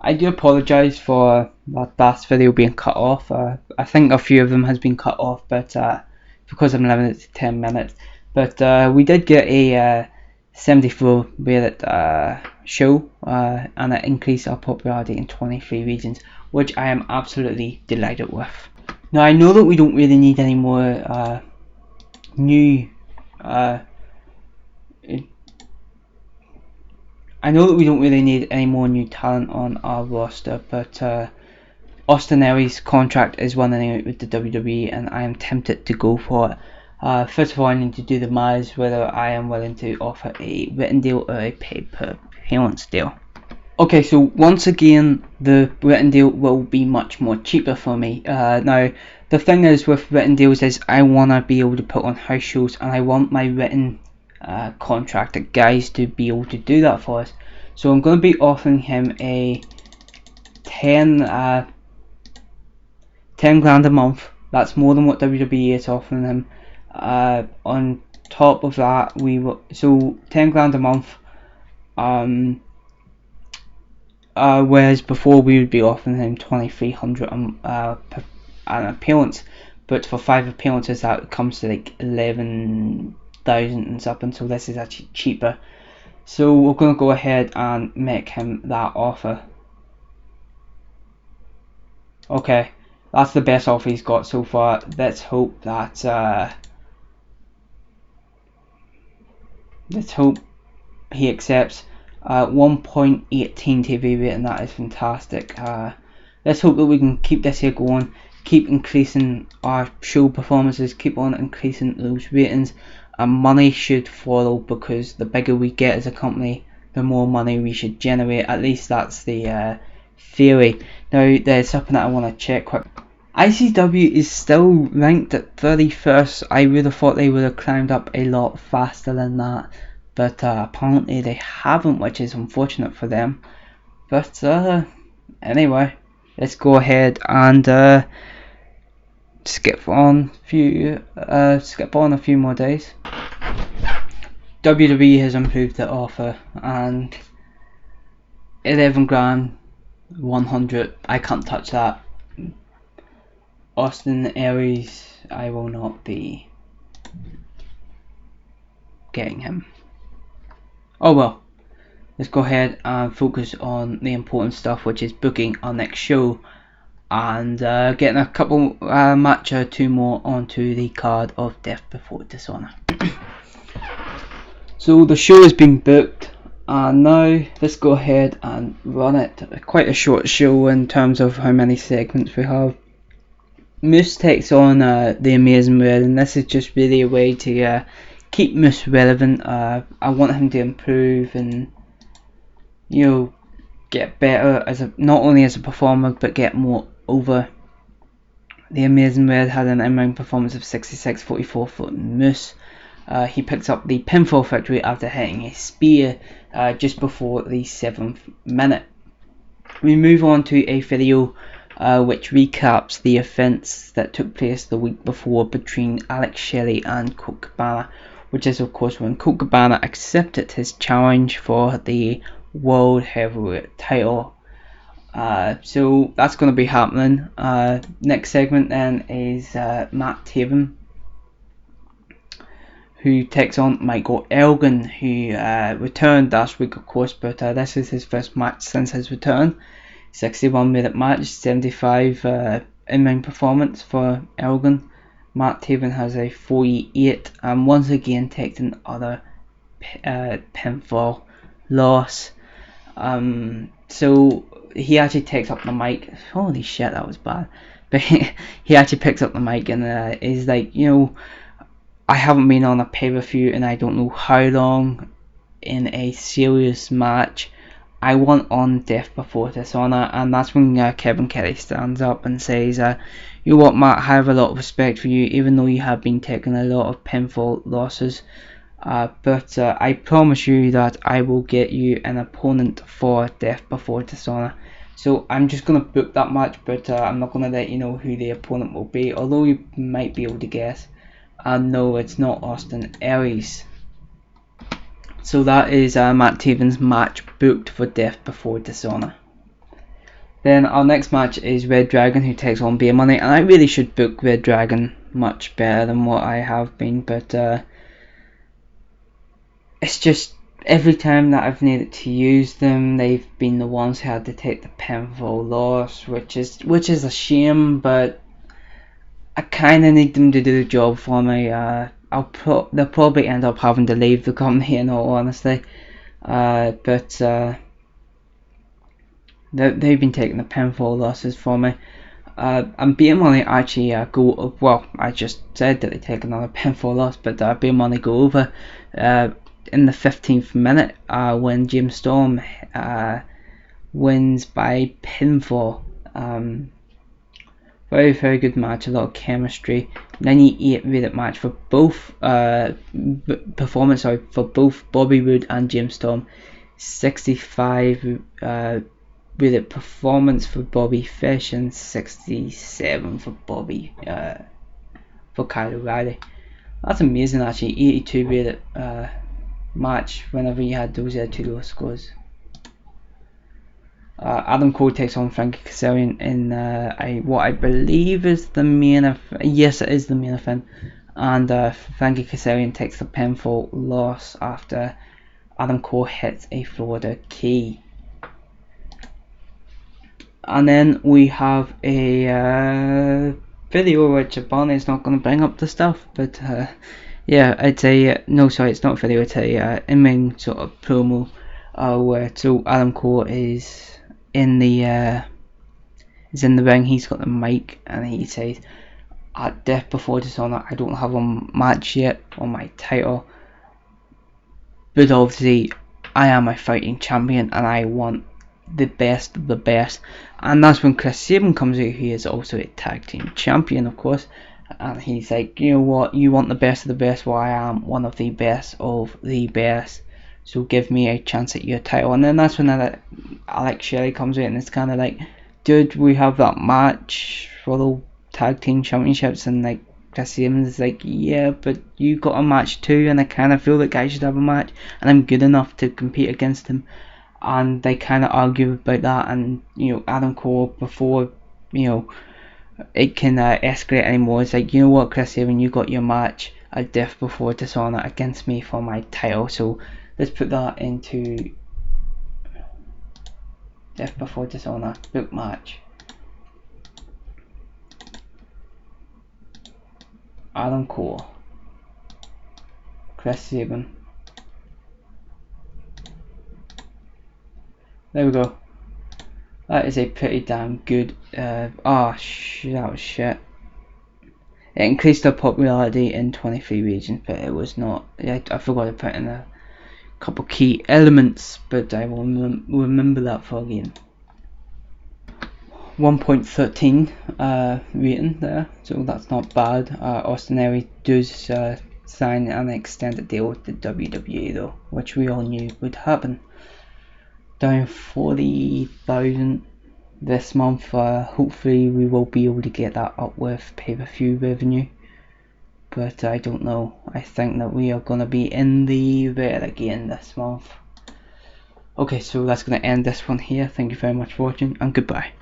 I do apologise for that last video being cut off. I think a few of them has been cut off, but because I'm limited to 10 minutes. But we did get a 74 rated show, and it increased our popularity in 23 regions, which I am absolutely delighted with. Now I know that we don't really need any more new I know that we don't really need any more new talent on our roster, but Austin Aries' contract is running out with the WWE, and I am tempted to go for it. First of all, I need to do the maths whether I am willing to offer a written deal or a pay-per-appearance deal. Okay, so once again, the written deal will be much more cheaper for me. Now, the thing is with written deals is I want to be able to put on house shows, and I want my written contracted guys to be able to do that for us. So I'm going to be offering him a 10 grand a month. That's more than what WWE is offering him. On top of that, so 10 grand a month. Whereas before we would be offering him 2,300 an appearance, but for 5 appearances that comes to like 11,000 and something. So this is actually cheaper. So we're going to go ahead and make him that offer. Okay, that's the best offer he's got so far. Let's hope that he accepts. 1.18 TV rating, that is fantastic. Let's hope that we can keep this here going, keep increasing our show performances, keep on increasing those ratings, and money should follow, because the bigger we get as a company, the more money we should generate. At least that's the theory. Now there's something that I want to check quick. ICW is still ranked at 31st. I would have thought they would have climbed up a lot faster than that, but apparently they haven't, which is unfortunate for them. But anyway, let's go ahead and skip on a few more days. WWE has improved the offer, and 11 grand 100, I can't touch that. Austin Aries, I will not be getting him. Oh well, let's go ahead and focus on the important stuff, which is booking our next show and getting a couple match or two more onto the card of Death Before Dishonor. So the show has been booked, and now let's go ahead and run it. Quite a short show in terms of how many segments we have. Moose takes on the Amazing Red, and this is just really a way to keep Moose relevant. I want him to improve and, you know, get better as not only as a performer but get more over. The Amazing Red had an in-ring performance of 66-44 for Moose. He picks up the pinfall victory after hitting a spear just before the 7th minute. We move on to a video which recaps the events that took place the week before between Alex Shelley and Colt Cabana, which is of course when Colt Cabana accepted his challenge for the World Heavyweight title. So that's going to be happening. Next segment then is Matt Taven, who takes on Michael Elgin, who returned last week of course, but this is his first match since his return. 61-minute match, 75 in-ring performance for Elgin. Matt Taven has a 48 and once again takes another pinfall loss. So he actually takes up the mic. Holy shit, that was bad. But he actually picks up the mic and is like, you know, I haven't been on a pay-per-view and I don't know how long in a serious match. I want on Death Before Dishonor, and that's when Kevin Kelly stands up and says, you know what, Matt, I have a lot of respect for you, even though you have been taking a lot of pinfall losses, but I promise you that I will get you an opponent for Death Before Dishonor. So I'm just going to book that match, but I'm not going to let you know who the opponent will be, although you might be able to guess. And no, it's not Austin Aries. So that is Matt Taven's match booked for Death Before Dishonor. Then our next match is Red Dragon, who takes on Beer Money, and I really should book Red Dragon much better than what I have been, but it's just every time that I've needed to use them, they've been the ones who had to take the pinfall loss, which is a shame, but I kind of need them to do the job for me. They'll probably end up having to leave the company, in all honesty, but they've been taking the pinfall losses for me. And Beer Money actually go, well, I just said that they take another pinfall loss, but Beer Money go over in the 15th minute when James Storm wins by pinfall. Very, very good match, a lot of chemistry. 98 rated match for both for both Bobby Roode and James Storm. 65 rated performance for Bobby Fish and 67 for Kyle O'Reilly. That's amazing actually. 82 rated match whenever you had those two low scores. Adam Cole takes on Frankie Kazarian in what I believe is the main event. Yes, it is the main event, and Frankie Kazarian takes the pinfall loss after Adam Cole hits a Florida key. And then we have a video which Barney's not going to bring up the stuff, but yeah, it's a no, sorry, it's not a video. It's a in-ring sort of promo where so Adam Cole is in the ring. He's got the mic and he says, "At Death Before Dishonor, I don't have a match yet on my title, but obviously I am a fighting champion and I want the best of the best." And that's when Chris Sabin comes out. He is also a tag team champion, of course, and he's like, "You know what, you want the best of the best, well I am one of the best of the best, so give me a chance at your title." And then that's when Alex Shelley comes out and it's kind of like, "Dude, we have that match for the tag team championships," and like Chris Sabin is like, "Yeah, but you got a match too, and I kind of feel like I should have a match, and I'm good enough to compete against him." And they kind of argue about that, and Adam Cole, before it can escalate anymore, it's like, "You know what, Chris Sabin, you got your match at Death Before Dishonor against me for my title, so let's put that into Death Before Dishonor book match. Adam Cole, Chris Sabin." There we go. That is a pretty damn good. That was shit. It increased their popularity in 23 regions, but it was not. I forgot to put in a couple key elements, but I will remember that for again. 1.13 rating there, so that's not bad. Austin Aries does sign an extended deal with the WWE though, which we all knew would happen. Down 40,000 this month. Hopefully we will be able to get that up with pay-per-view revenue, but I don't know. I think that we are going to be in the red again this month. Okay, so that's going to end this one here. Thank you very much for watching, and goodbye.